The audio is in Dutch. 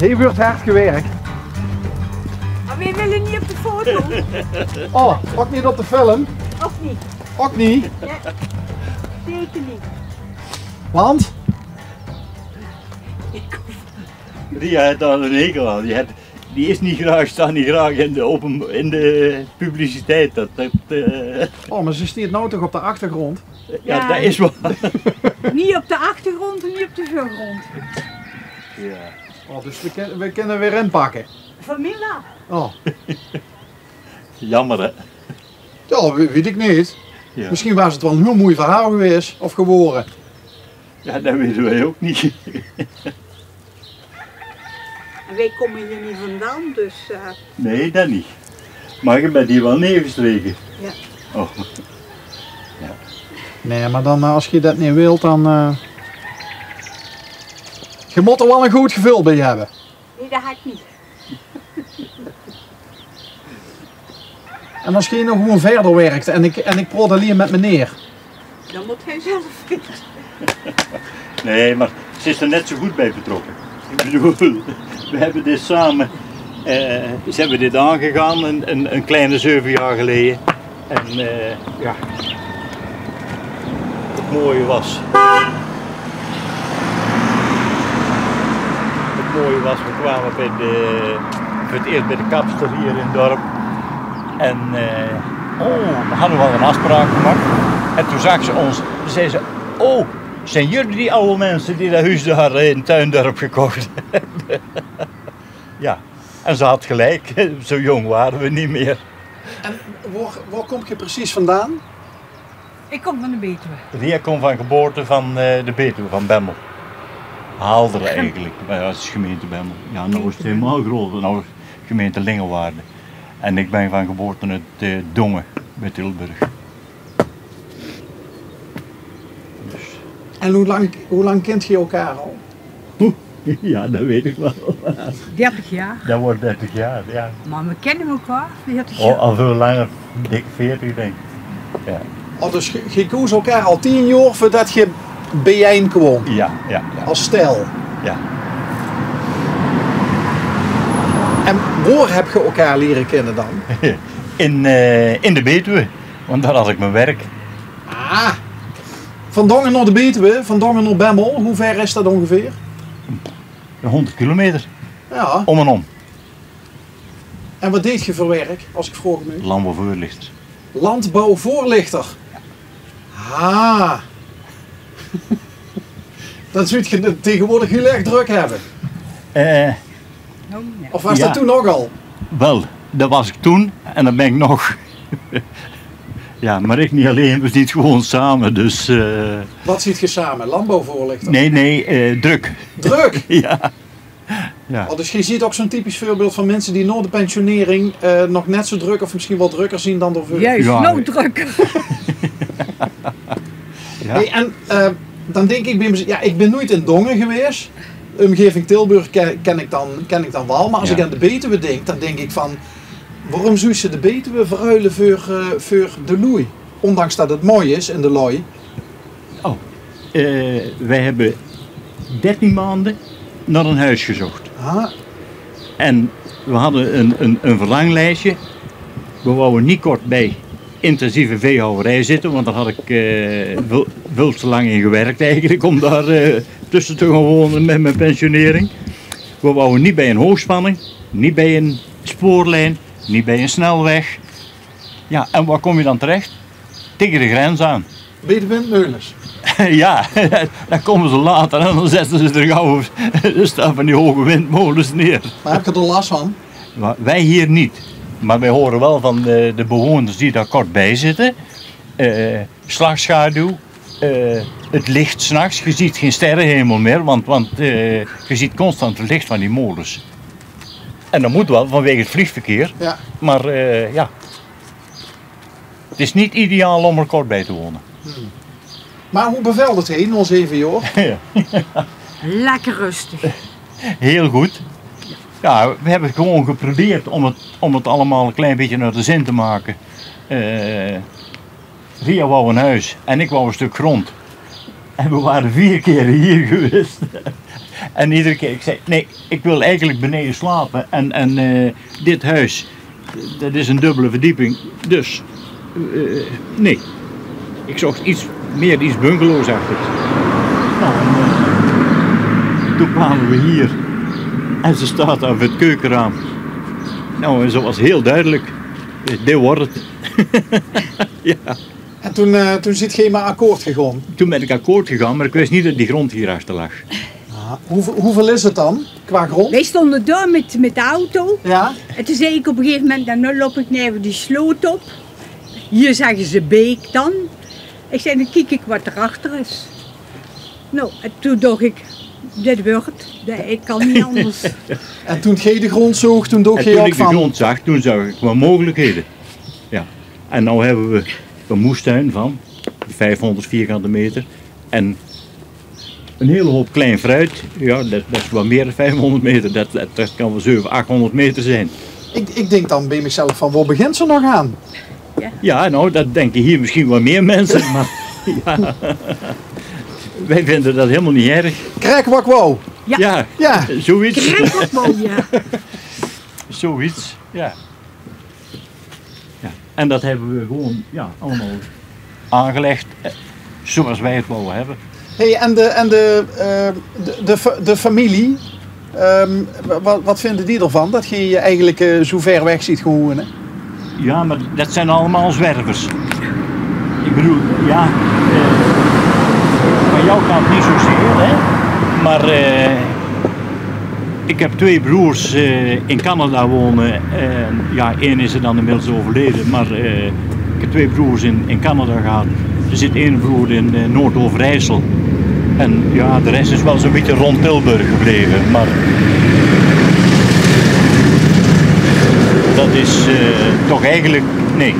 Hier wordt hard gewerkt. Maar wij willen niet op de foto. Oh, ook niet op de film? Of niet? Ook niet? Nee, zeker niet. Want? Ria had daar een hekel aan. Die is niet graag, staat niet graag in de publiciteit. Oh, maar ze staat nou toch op de achtergrond? Ja, dat is waar. Niet op de achtergrond en niet op de voorgrond. Ja. Oh, dus we kunnen weer inpakken. Vanmiddag. Oh. Jammer hè? Ja, weet ik niet. Ja. Misschien was het wel een heel mooi verhaal geweest, of geworden. Ja, dat weten wij ook niet. En wij komen hier niet vandaan, dus... Nee, dat niet. Maar je bent hier wel neergestreken. Ja. Oh. Nee, maar dan als je dat niet wilt, dan... Je moet er wel een goed gevoel bij hebben. Nee, dat ga ik niet. En als je nog gewoon verder werkt en ik praat alleen met meneer. Dan moet hij zelf weten. Nee, maar ze is er net zo goed bij betrokken. Ik bedoel, we hebben dit samen, ze hebben dit aangegaan een kleine 7 jaar geleden. En ja, het mooie was, we kwamen voor het eerst bij de kapster hier in het dorp. En we hadden wel een afspraak gemaakt. En toen zag ze ons, toen zei ze, oh, zijn jullie die oude mensen die dat huis daar in Tuindorp gekocht hebben? Ja, en ze had gelijk, zo jong waren we niet meer. En waar kom je precies vandaan? Ik kom van de Betuwe. Ria komt van geboorte van de Betuwe, van Bemmel. Haalderen eigenlijk, maar dat is gemeente Bemmel. Ja, nou is het helemaal groot, nou is gemeente Lingewaarde. En ik ben van geboorte uit Dongen, bij Tilburg. Dus. En hoe lang kent je elkaar al? Ja, dat weet ik wel. 30 jaar. Dat wordt 30 jaar, ja. Maar we kennen elkaar 40 jaar. Al veel langer, dik 40 denk ik. Ja, Oh, dus je koos elkaar al 10 jaar voordat je bijeen kwam. ja. Als stel. Ja. En waar heb je elkaar leren kennen dan? In de Betuwe, want daar had ik mijn werk. Ah, van Dongen naar de Betuwe, van Dongen naar Bemmel, hoe ver is dat ongeveer? 100 kilometer, Ja. om en om. En wat deed je voor werk, als ik vroeg nu? Landbouwvoorlichters. Landbouwvoorlichter. Ah. Dan zult je het tegenwoordig heel erg druk hebben. Oh, ja. Of was Ja. dat toen ook al? Wel, dat was ik toen en dat ben ik nog. Ja, maar ik niet alleen, we zitten gewoon samen, dus... Wat ziet je samen? Landbouwvoorlichter? Nee, druk. Druk! Ja. Ja. Oh, dus je ziet ook zo'n typisch voorbeeld van mensen die na de pensionering nog net zo druk of misschien wel drukker zien dan daarvoor. Juist, Ja. nou drukker. Ja. Hey, en dan denk ik bij mezelf, ja, ik ben nooit in Dongen geweest. Omgeving Tilburg ken ik dan wel, maar als Ja. ik aan de Betuwe denk, dan denk ik van, waarom zou ze de Betuwe verruilen voor de Loei? Ondanks dat het mooi is in de Looi. Oh, wij hebben 13 maanden naar een huis gezocht. Ah, En we hadden een verlanglijstje. We wouden niet kort bij intensieve veehouderij zitten, want daar had ik veel te lang in gewerkt eigenlijk om daar tussen te gaan wonen met mijn pensionering. We wouden niet bij een hoogspanning, niet bij een spoorlijn, niet bij een snelweg. Ja, en waar kom je dan terecht? Tegen de grens aan. Betuwe-Meulens. Ja, dan komen ze later en dan zetten ze er gauw er staan van die hoge windmolens neer. Maar heb je er last van? Maar wij hier niet. Maar wij horen wel van de bewoners die daar kort bij zitten. Slagschaduw, het licht 's nachts. Je ziet geen sterrenhemel meer, want je ziet constant het licht van die molens. En dat moet wel vanwege het vliegverkeer. Ja. Maar ja, het is niet ideaal om er kort bij te wonen. Maar hoe bevalt het heen, ons 7 jaar? Lekker rustig. Heel goed. Ja, we hebben gewoon geprobeerd om het allemaal een klein beetje naar de zin te maken. Ria wou een huis en ik wou een stuk grond. En we waren 4 keer hier geweest. En iedere keer, ik zei, nee, ik wil eigenlijk beneden slapen. En dit huis, dat is een dubbele verdieping. Dus, nee. Ik zocht iets bungalowsachtigs. Nou, toen kwamen we hier. En ze staat daar voor het keukenraam. Nou, en zo was heel duidelijk. Dit wordt het. Ja. En toen zit je maar akkoord gegaan. Toen ben ik akkoord gegaan, maar ik wist niet dat die grond hierachter lag. Hoeveel is het dan, qua grond? Wij stonden daar met de auto. Ja. En toen zei ik op een gegeven moment, nou, nu loop ik even die sloot op. Hier zeggen ze beek dan. Ik zei, dan kijk ik wat erachter is. Nou, en toen dacht ik, dit wordt, ik kan niet anders. En toen je de grond zoog, toen dacht je toen ook ik de van... grond zag, toen zag ik wat mogelijkheden. Ja. En nu hebben we een moestuin van 500 vierkante meter. En een hele hoop klein fruit. Ja, dat is wat meer dan 500 meter. Dat kan wel 700, 800 meter zijn. Ik denk dan bij mezelf van, waar begint ze nog aan? Ja, nou, dat denken hier misschien wel meer mensen. Maar ja, wij vinden dat helemaal niet erg. Krijg wat ik wou. Ja, Ja. zoiets. Krijg wat mooi, ja. Zoiets, ja. Ja. En dat hebben we gewoon allemaal aangelegd zoals wij het wouden hebben. Hey, en de familie, wat vinden die ervan? Dat je je eigenlijk zo ver weg ziet gaan wonen? Ja, maar dat zijn allemaal zwervers. Ik bedoel, ja, van jouw kant niet zozeer, hè. Maar ik heb 2 broers in Canada wonen. Ja, één is er dan inmiddels overleden, maar ik heb 2 broers in Canada gehad. Er zit 1 broer in Noord-Overijssel. En ja, de rest is wel zo'n beetje rond Tilburg gebleven. Maar dat is toch eigenlijk, nee.